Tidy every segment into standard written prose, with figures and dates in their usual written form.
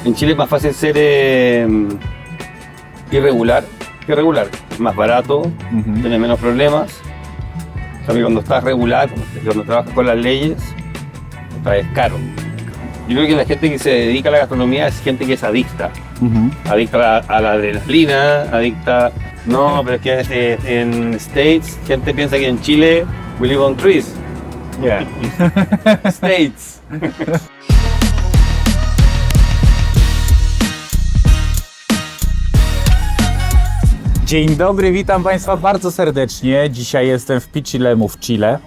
En Chile es más fácil ser irregular que regular. Es más barato, tienes menos problemas. O sea, que cuando estás regular, cuando trabajas con las leyes, es caro. Yo creo que la gente que se dedica a la gastronomía es gente que es adicta. Adicta a la adrenalina, adicta... No, pero es que en States, gente piensa que en Chile we live on trees. Yeah. States. Dzień dobry, witam Państwa bardzo serdecznie. Dzisiaj jestem w Pichilemu w Chile.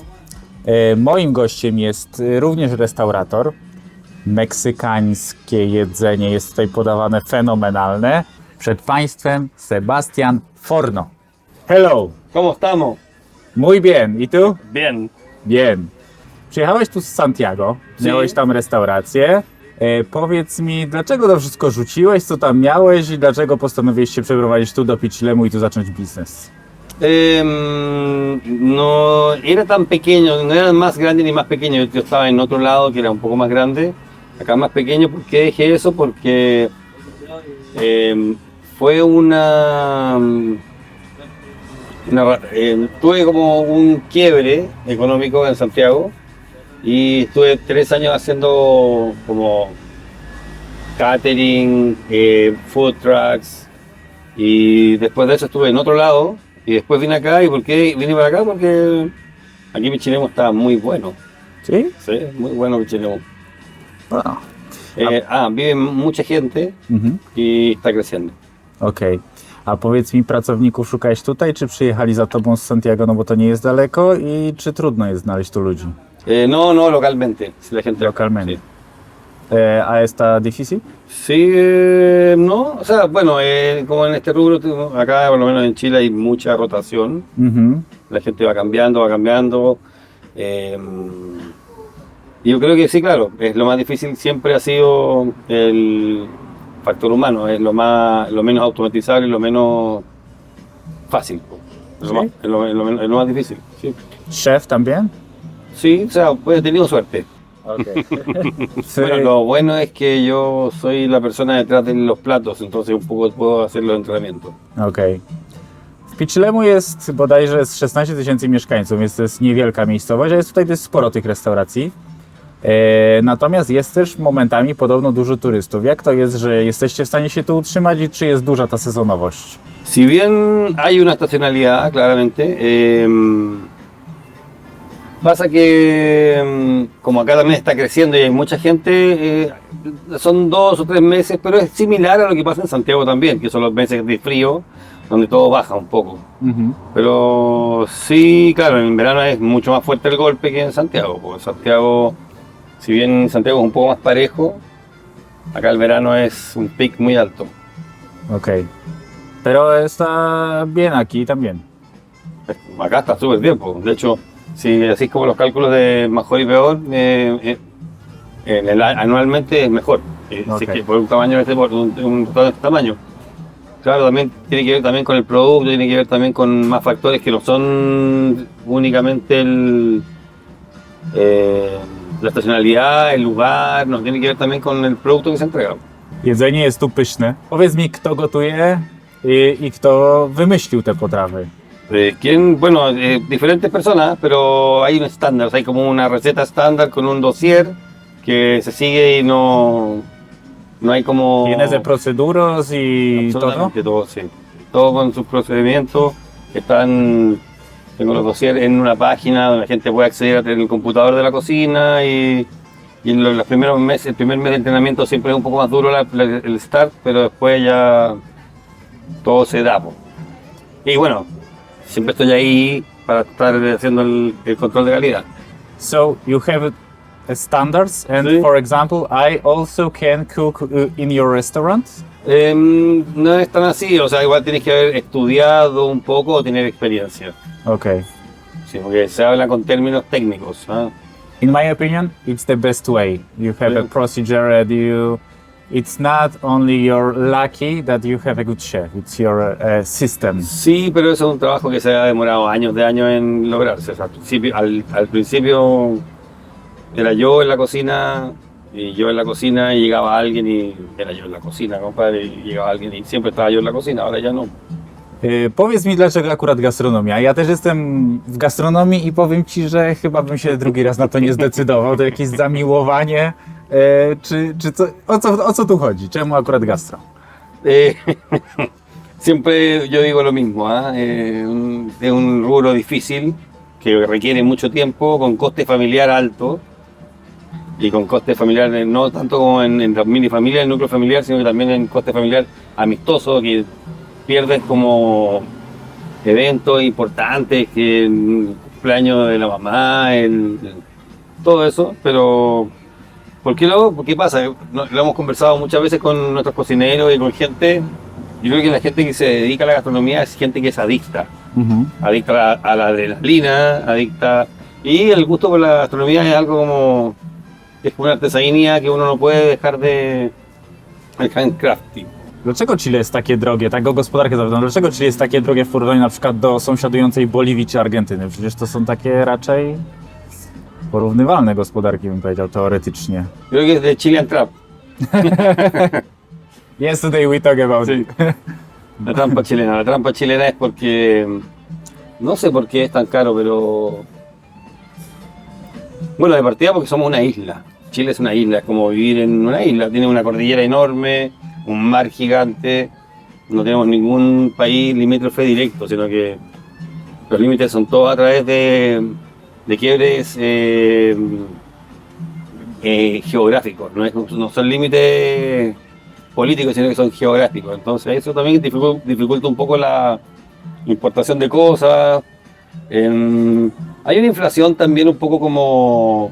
Moim gościem jest również restaurator. Meksykańskie jedzenie jest tutaj podawane fenomenalne. Przed Państwem Sebastián Forno. Hello. ¿Cómo estamos? Muy bien. ¿Y tú? Bien. Bien. Przyjechałeś tu z Santiago, miałeś tam restaurację. Powiedz mi, dlaczego to wszystko rzuciłeś, co tam miałeś i dlaczego postanowiłeś się przeprowadzić tu do Pichilemu i tu zacząć biznes? No era tan pequeño, no era más grande ni más pequeño. Yo estaba en otro lado que era un poco más grande, acá más pequeño. ¿Por qué dejé eso? Porque fue tuve como un quiebre económico en Santiago y estuve 3 años haciendo como catering, food trucks, y después de eso estuve en otro lado y después vine acá. ¿Y por qué vine para acá? Porque aquí Pichilemu está muy bueno. ¿Sí? Sí, muy bueno Pichilemu. Wow. Vive mucha gente i está creciendo. Okej. A powiedz mi, pracowników szukałeś tutaj, czy przyjechali za tobą z Santiago, no bo to nie jest daleko, i czy trudno jest znaleźć tu ludzi? No, localmente. Si la gente Localmente. Sí. A está difícil? Sí, no, o sea, bueno, como en este rubro, acá por lo menos en Chile hay mucha rotación. La gente va cambiando. Y yo creo que sí, claro, es lo más difícil siempre ha sido el factor humano, es lo menos automatizable y lo menos fácil. Es lo más difícil. Sí. Chef también? Sí, o sea, pues he tenido suerte. Okay. Bueno, lo bueno es que yo soy la persona detrás de los platos, entonces un poco puedo hacer los entrenamientos. Okej. W Pichilemu jest bodajże z 16 000 mieszkańców, więc to jest niewielka miejscowość, a jest tutaj dość sporo tych restauracji. Natomiast jest też momentami podobno dużo turystów. Jak to jest, że jesteście w stanie się tu utrzymać i czy jest duża ta sezonowość? Si bien hay una estacionalidad, claramente, pasa que como acá también está creciendo y hay mucha gente, son 2 o 3 meses, pero es similar a lo que pasa en Santiago también, que son los meses de frío, donde todo baja un poco. Pero sí, claro, en verano es mucho más fuerte el golpe que en Santiago, porque Santiago, si bien Santiago es un poco más parejo, acá el verano es un pic muy alto. Okej. Pero está bien aquí también. Acá está súper bien, pues. De hecho, si así como los cálculos de mejor y peor, anualmente es mejor. Si es que por un tamaño por un tamaño. Claro, también tiene que ver también con el producto, tiene que ver también con más factores que no son únicamente la estacionalidad, el lugar, no, tiene que ver también con el producto que se entrega. Jedzenie jest tu pyszne. Powiedz mi, kto gotuje i kto wymyślił te potrawy. Bueno, diferentes personas, pero hay un estándar, o sea, hay como una receta estándar con un dossier que se sigue y no hay como... ¿Tienes de proceduros y todo? Absolutamente todo, sí. Todo con sus procedimientos. Tengo los dossiers en una página donde la gente puede acceder al computador de la cocina y en los primeros meses, el primer mes de entrenamiento siempre es un poco más duro el start, pero después ya todo se da. Y bueno, siempre estoy ahí para estar haciendo el control de calidad. So you have standards, and Sí. for example, I also can cook in your restaurant. No es tan así, o sea, igual tienes que haber estudiado un poco o tener experiencia. Okay. Sí, porque se habla con términos técnicos. In my opinion, it's the best way. You have a procedure and it's not only you're lucky that you have a good chef, it's your system. Sí, pero eso es un trabajo que se ha demorado años en lograrse. O sea, al principio era yo en la cocina y yo en la cocina y llegaba alguien y era yo en la cocina, compadre, y llegaba alguien y siempre estaba yo en la cocina, ahora ya no. Powiedz mi, dlaczego akurat gastronomia? Ja też jestem w gastronomii i powiem Ci, że chyba bym się drugi raz na to nie zdecydował. To jakieś zamiłowanie, czy o co tu chodzi? Czemu akurat gastro? Eh, siempre yo digo lo mismo, ¿ah? Es un rubro difícil que requiere mucho tiempo, con coste familiar alto y con coste familiar no tanto como en la mini familia, el núcleo familiar, sino que también en coste familiar amistoso, que pierdes como eventos importantes, que el cumpleaños de la mamá, todo eso, pero ¿por qué lo? ¿Por qué pasa? Lo hemos conversado muchas veces con nuestros cocineros y con gente. Yo creo que la gente que se dedica a la gastronomía es gente que es adicta. Adicta a la adrenalina, adicta. Y el gusto por la gastronomía es algo como. Es como una artesanía que uno no puede dejar de. El handcrafting. Dlaczego Chile jest takie drogie? Tak o gospodarkę zapytam. Dlaczego Chile jest takie drogie w porównaniu na przykład do sąsiadującej Boliwii czy Argentyny? Przecież to są takie raczej porównywalne gospodarki, bym powiedział, teoretycznie. Creo que es de Chilean Trap. Yesterday we talk about Sí. it. La trampa chilena. La trampa chilena es porque. No sé por qué es tan caro, pero. Bueno, de partida porque somos una isla. Chile es una isla, es como vivir en una isla. Tiene una cordillera enorme, un mar gigante. No tenemos ningún país limítrofe directo, sino que los límites son todos a través de quiebres geográficos. No son límites políticos, sino que son geográficos. Entonces eso también dificulta un poco la importación de cosas. Hay una inflación también un poco como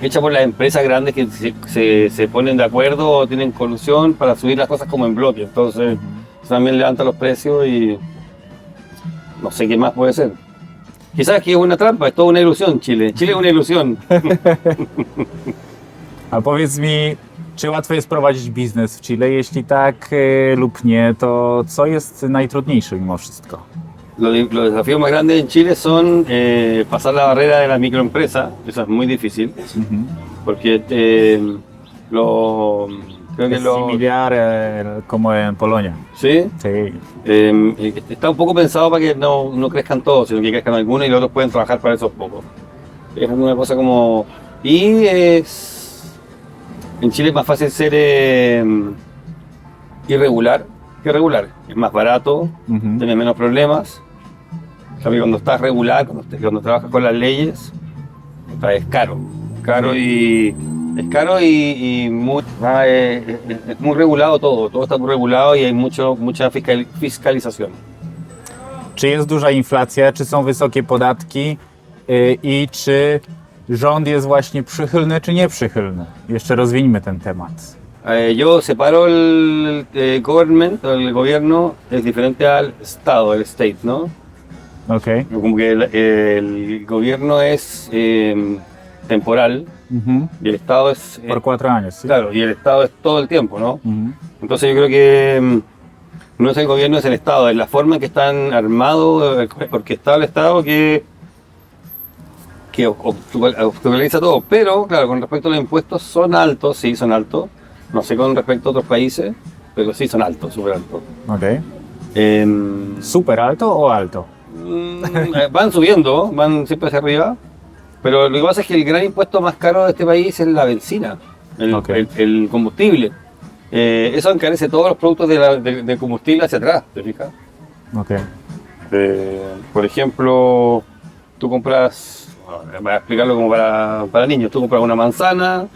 hecha por las empresas grandes que se ponen de acuerdo o tienen colusión para subir las cosas como en bloque. Entonces eso también levanta los precios y no sé qué más puede ser. Quizás que es una trampa, es toda una ilusión Chile. Chile es una ilusión. A powiedz mi, czy łatwo jest prowadzić biznes w Chile? Jeśli tak lub nie, to co jest najtrudniejsze mimo wszystko? Los desafíos más grandes en Chile son pasar la barrera de la microempresa, eso es muy difícil, porque creo que Es similar como en Polonia. ¿sí? Sí. Está un poco pensado para que no crezcan todos, sino que crezcan algunos y los otros pueden trabajar para esos pocos. Es una cosa como... Y en Chile es más fácil ser irregular que regular. Es más barato, tienes menos problemas. En cambio, cuando estás regular, cuando trabajas con las leyes, es caro. Es caro y es muy regulado todo está muy regulado y hay mucha fiscalización. Czy jest duża inflacja, czy są wysokie podatki i czy rząd jest właśnie przychylny, czy nieprzychylny? Jeszcze rozwiniemy ten temat. Yo separo el government, el gobierno, es diferente al Estado, el state, ¿no? Okej. Como que el gobierno es temporal y el Estado es... Por 4 años, ¿sí? Claro, y el Estado es todo el tiempo, ¿no? Mhm. Entonces yo creo que no es el gobierno, es el Estado, es la forma en que están armados, orquestado el Estado que obstaculiza todo. Pero, claro, con respecto a los impuestos, son altos, sí, son altos. No sé con respecto a otros países, pero sí son altos, súper altos. Okej. ¿Súper alto o alto? Van subiendo, van siempre hacia arriba, pero lo que pasa es que el gran impuesto más caro de este país es la benzina, el combustible. Eso encarece todos los productos de combustible hacia atrás, ¿te fijas? Okej. Por ejemplo, tú compras, voy a explicarlo como para niños, tú compras una manzana,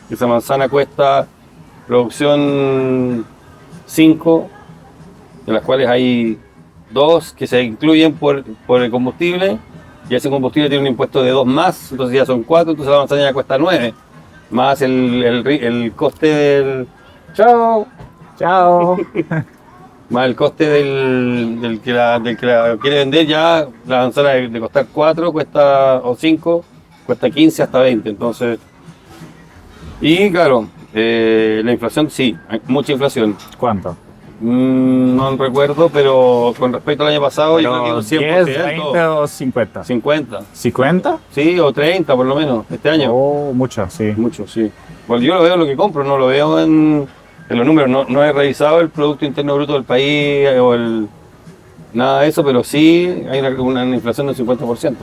esa manzana cuesta producción 5, de las cuales hay 2 que se incluyen por el combustible, y ese combustible tiene un impuesto de 2 más, entonces ya son 4, entonces la manzana ya cuesta 9, más el coste del... ¡Chao! Ciao! Más el coste del que la quiere vender, ya la manzana de costar 4 cuesta, o 5, cuesta 15 hasta 20, entonces... Y claro, la inflación sí, hay mucha inflación. ¿Cuánto? No recuerdo, pero con respecto al año pasado, yo creo que un 100%. 10, 20 o 50. 50. ¿50? Sí, o 30 por lo menos, este año. Oh, mucho, sí. Mucho, sí. Bueno, yo lo veo en lo que compro, no lo veo en los números. No he revisado el Producto Interno Bruto del país nada de eso, pero sí hay una inflación del 50%.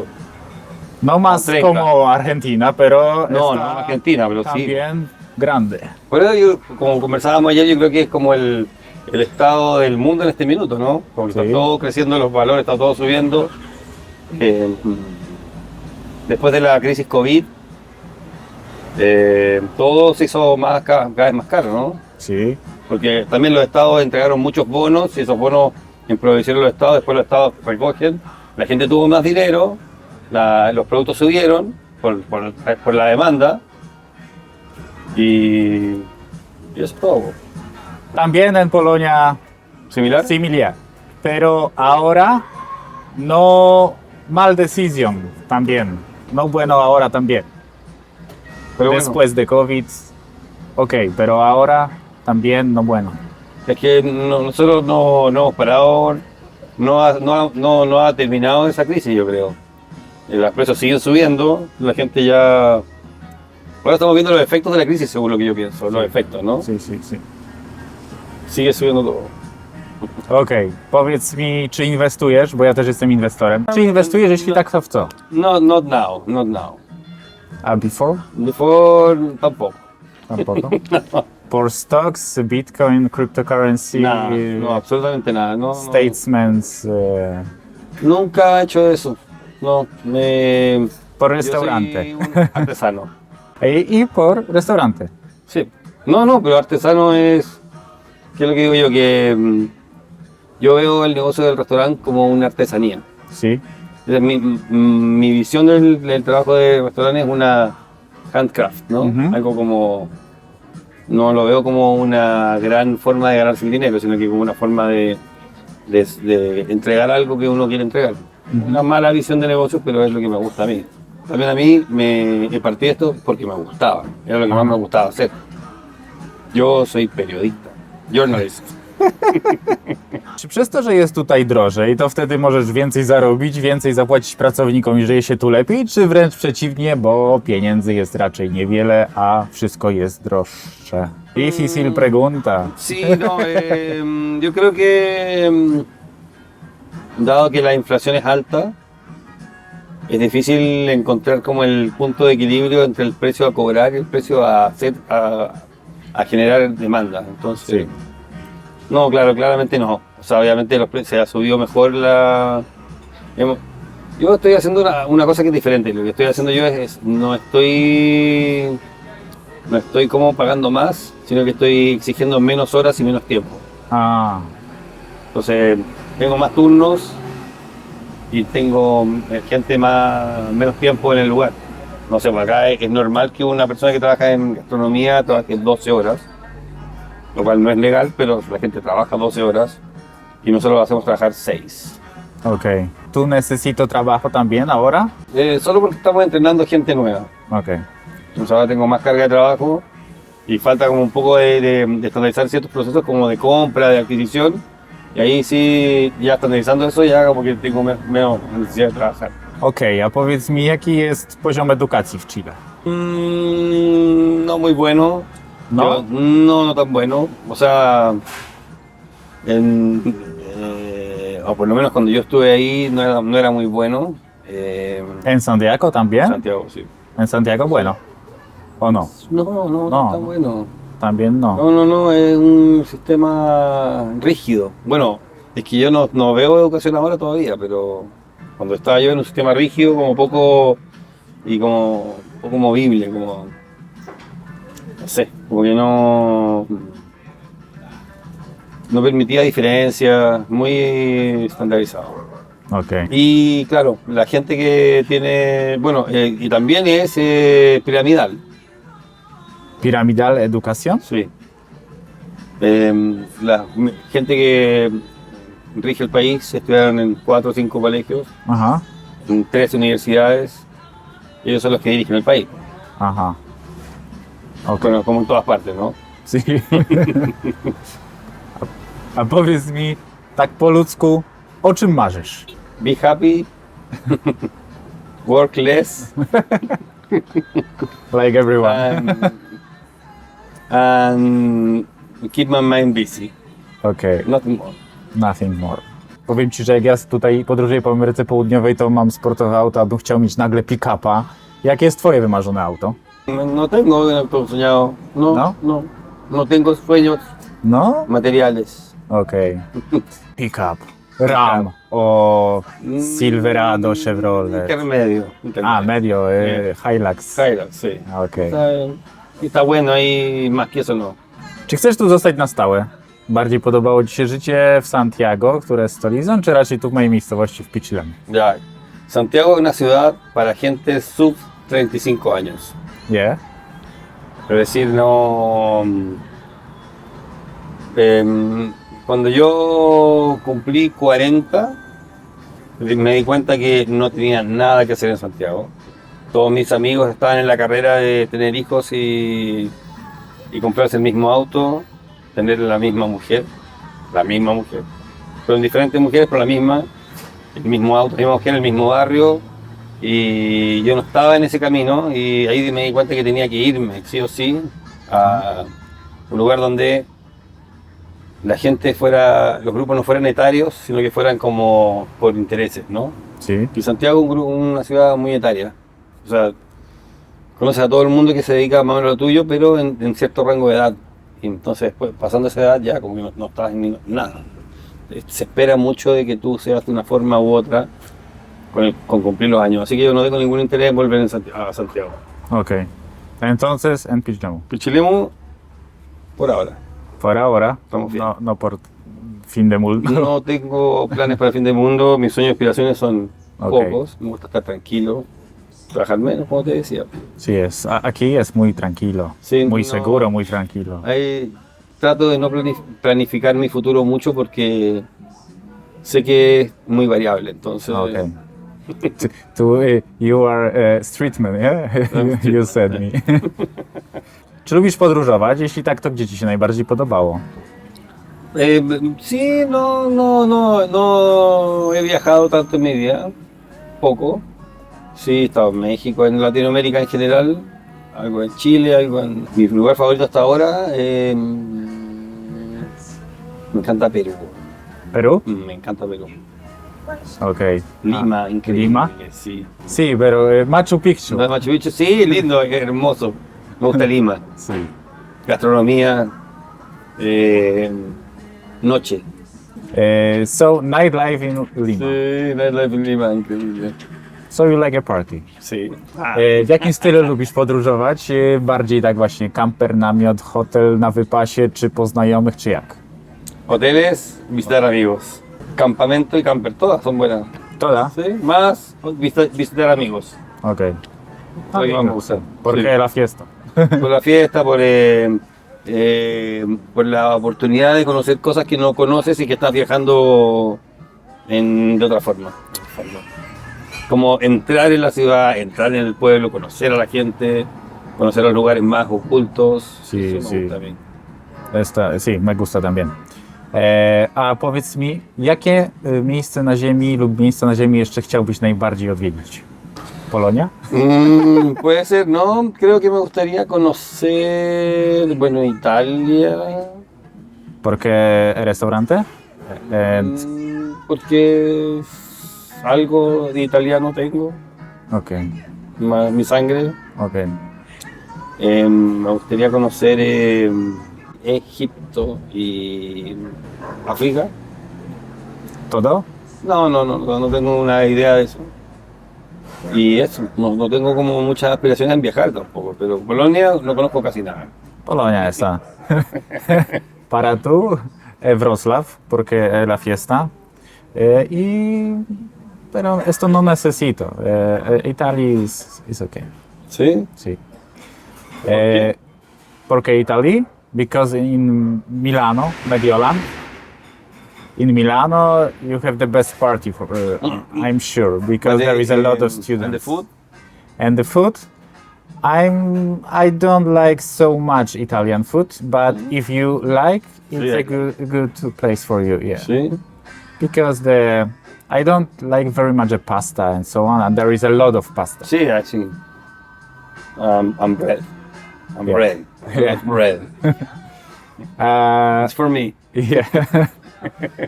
No más 30. como Argentina, pero No, está no Argentina, pero sí. también grande. Por eso yo, como conversábamos ayer, yo creo que es como el estado del mundo en este minuto, ¿no? Porque Sí. está todo creciendo, los valores, está todo subiendo. Después de la crisis COVID, todo se hizo cada vez más caro, ¿no? Sí. Porque también los estados entregaron muchos bonos y esos bonos improvvisaron los estados, después los estados recogen, la gente tuvo más dinero, los productos subieron por la demanda y eso es todo. También en Polonia ¿Similar? similar, pero ahora no mal decisión también, no bueno ahora también. Pero bueno, Después de COVID, ok, pero ahora también no bueno. es que nosotros no hemos parado, no ha terminado esa crisis, yo creo. Los precios siguen subiendo, la gente ya... Ahora estamos viendo los efectos de la crisis, según lo que yo pienso, los efectos, ¿no? Sí, sí, sí. Sigue subiendo todo. Okej, powiedz mi, czy inwestujesz, bo ja też jestem inwestorem. Czy inwestujesz, jeśli tak, to w co? No, not now. A before? Before, tampoco. Tampoco. For stocks, Bitcoin, cryptocurrency, Nada, no, absolutamente nada. No, statements, nunca he hecho eso. No, por yo restaurante. soy un artesano. Y por restaurante. Sí. No, pero artesano es... ¿Qué es lo que digo yo? Que yo veo el negocio del restaurante como una artesanía. Sí. Mi visión del trabajo de restaurante es una handcraft, ¿no? Ujú. Algo como... No lo veo como una gran forma de ganarse el dinero, sino que como una forma de entregar algo que uno quiere entregar. Una mala visión de negocio, pero es lo que me gusta a mí. También a mí me partí de esto porque me gustaba, era lo que más me gustaba hacer. Yo soy periodista, journalist. Czy przez to, że jest tutaj drożej, to wtedy możesz więcej zarobić, więcej zapłacić pracownikom i żyje się tu lepiej, czy wręcz przeciwnie, bo pieniędzy jest raczej niewiele, a wszystko jest droższe? Difícil pregunta. Sí, no, yo creo que dado que la inflación es alta, es difícil encontrar como el punto de equilibrio entre el precio a cobrar y el precio a generar demanda. Entonces, Sí. no, claro, claramente no. O sea, obviamente se ha subido mejor yo estoy haciendo una cosa que es diferente. Lo que estoy haciendo yo no estoy como pagando más, sino que estoy exigiendo menos horas y menos tiempo. A, Entonces, tengo más turnos y tengo gente menos tiempo en el lugar. No sé, pues acá es normal que una persona que trabaja en gastronomía trabaje 12 horas, lo cual no es legal, pero la gente trabaja 12 horas y nosotros lo hacemos trabajar 6. ok. ¿Tú necesito trabajo también ahora? Solo porque estamos entrenando gente nueva. Ok. Entonces ahora tengo más carga de trabajo y falta como un poco de estandarizar ciertos procesos como de compra, de adquisición. Y ahí sí, ya estandarizando eso, ya como que tengo menos necesidad de trabajar. Okej, a powiedz mi, jaki jest poziom edukacji w Chile? No muy bueno. ¿No? No tan bueno. O sea, o por lo menos cuando yo estuve ahí no era muy bueno. ¿En Santiago también? Santiago, sí. ¿En Santiago bueno? ¿O no? No tan bueno. También no. No, es un sistema rígido. Bueno, es que yo no veo educación ahora todavía, pero cuando estaba yo en un sistema rígido, como poco movible, como no sé, como que no permitía diferencias, muy estandarizado. Ok. Y claro, la gente que tiene, bueno, y también es piramidal. ¿Piramidal educación? Sí. La gente que rige el país estudiaron en 4 o 5 colegios, Ajá, en 3 universidades, y ellos son los que dirigen el país. ajá. Ok. Bueno, como en todas partes, ¿no? Sí. A powiedz mi tak po ludzku, o czym marzysz? Be happy, work less, Like everyone. and keep my mind busy. Okej, Nothing more. nothing more. Powiem Ci, że jak ja tutaj podróżuję po Ameryce Południowej, to mam sportowe auto, a bym chciał mieć nagle pick-upa. Jakie jest Twoje wymarzone auto? No tengo un auto soñado. No, ¿No? no tengo sueños No? materiales. Okej. Pick-up. Ram. O Silverado, Chevrolet. Intermedio. A, medio. Hilux. Hilux, sí. Okej. Está bueno ahí, más que eso no. Czy chcesz tu zostać na stałe? Bardziej podobało Ci się życie w Santiago, które jest stolicą, czy raczej tu w mojej miejscowości w Pichilemu? Ya. Santiago es una ciudad para gente sub 35 años. Nie? Es decir, no. Cuando yo cumplí 40, me di cuenta que no tenía nada que hacer en Santiago. Todos mis amigos estaban en la carrera de tener hijos y comprarse el mismo auto, tener la misma mujer, pero en diferentes mujeres, pero la misma, el mismo auto, la misma mujer, el mismo barrio. Y yo no estaba en ese camino y ahí me di cuenta que tenía que irme, sí o sí, a un lugar donde la gente fuera, los grupos no fueran etarios, sino que fueran como por intereses, ¿no? Sí. Y Santiago es una ciudad muy etaria. O sea, conoces a todo el mundo que se dedica más o menos a lo tuyo, pero en cierto rango de edad. Y entonces, después, pasando esa edad, ya como que no estás en nada. Se espera mucho de que tú seas de una forma u otra con cumplir los años. Así que yo no tengo ningún interés en volver a Santiago. Ok. Entonces, en Pichilemu. Pichilemu, por ahora. Por ahora, Estamos bien. no por fin de mundo. No tengo planes para el fin del mundo. Mis sueños y aspiraciones son Ok. pocos. Me gusta estar tranquilo, trabajar menos, como te decía. Sí, aquí es muy tranquilo, Sí, muy no. seguro, muy tranquilo. Ahí trato de no planificar mi futuro mucho porque sé que es muy variable. Entonces, Okay. You are a streetman, yeah? You said me. Czy lubisz podróżować? Jeśli tak, to gdzie Ci się najbardziej podobało? Sí, no he viajado tanto en mi vida, poco. Sí, he estado en México, en Latinoamérica en general, algo en Chile, algo en... Mi lugar favorito hasta ahora, me encanta Perú. Perú? Me encanta Perú. Okay. Lima, increíble. Lima? Sí. Sí, pero Machu Picchu. Machu Picchu, sí, lindo, hermoso. Me gusta Lima. Sí. Gastronomía, noche. So, nightlife in Lima. Sí, nightlife en Lima, increíble. So you like a party. Sí. W jakim stylu lubisz podróżować? Bardziej tak właśnie camper, namiot, hotel na wypasie, czy po znajomych, czy jak? Hoteles, visitar amigos. Campamento y camper, todas son buenas. Toda? ¿Sí? Más visitar amigos. Okej. Lo que más me gusta. Porque Sí. la fiesta. Por la fiesta, por la oportunidad de conocer cosas que no conoces y que estás viajando de otra forma. Como entrar en la ciudad, entrar en el pueblo, conocer a la gente, conocer los lugares más ocultos. Sí, Eso me sí. gusta a mí. Sí, me gusta también. A powiedz mi, jakie miejsce na Ziemi lub miejsca na Ziemi jeszcze chciałbyś najbardziej odwiedzić? Polonia? Puede ser, no, creo que me gustaría conocer, bueno, Italia, Porque restaurante? porque algo de italiano tengo, Okej, mi sangre. okej. Me gustaría conocer Egipto y África. ¿Todo? No tengo una idea de eso. Y eso, no tengo como muchas aspiraciones en viajar tampoco, pero Polonia no conozco casi nada. Polonia está. Para tú, Wrocław, porque la fiesta. Pero esto no necesito. Italia is okay. ¿Sí? Sí. qué? Porque Italy, because in Milano, Mediolan, in Milano you have the best party I'm sure, because there is a lot of students. And the food? And the food, I don't like so much Italian food, but if you like, it's Yeah. a good place for you. Yeah, Sí. because I don't like very much the pasta and so on, and there is a lot of pasta. Sí, sí. I'm bread. I'm Yeah. bread. I Yeah. love bread. It's for me. Yeah.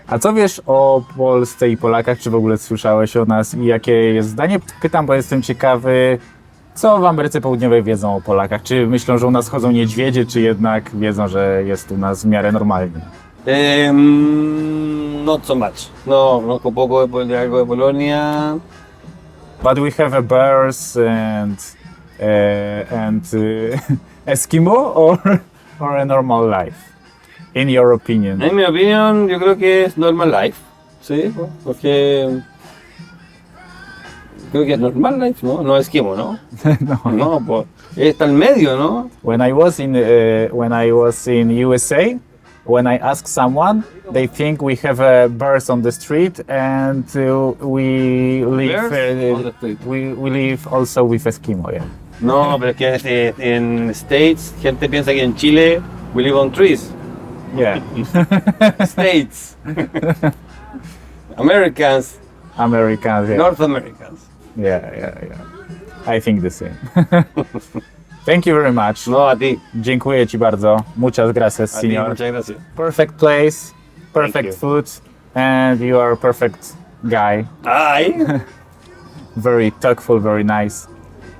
A co wiesz o Polsce i Polakach? Czy w ogóle słyszałeś o nas i jakie jest zdanie? Pytam, bo jestem ciekawy, co w Ameryce Południowej wiedzą o Polakach. Czy myślą, że u nas chodzą niedźwiedzie, czy jednak wiedzą, że jest u nas w miarę normalnie? Not so much. No, conozco poco de algo de Polonia. But we have a bears and Eskimo or a normal life, in your opinion? En mi opinión, yo creo que es normal life. Sí, porque creo que es normal life, ¿no? No esquimo, ¿no? No. No, pues está al medio, ¿no? When I was in USA, when I ask someone, they think we have bears on the street and we live Bears on the street. we live also with Eskimo. Yeah. No, pero es que en States, gente piensa que en Chile we live on trees. Yeah. States. Americans, Americans. Yeah. North Americans. Yeah. I think the same. Thank you very much. No, a ti. Dziękuję ci bardzo. Muchas gracias, A ti, señor. muchas gracias. Perfect place, Thank perfect you. food, and you are a perfect guy. Ay. Very talkful, very nice.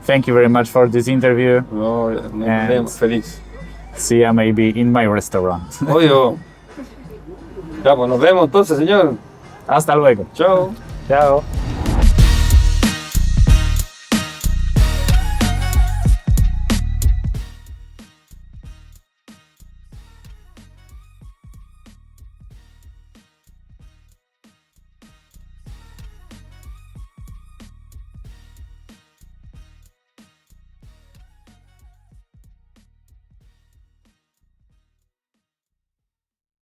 Thank you very much for this interview. No, nos And- vemos, feliz. See you maybe in my restaurant. Obvio. Ya, pues nos vemos entonces, señor. Hasta luego. Chao. Ciao.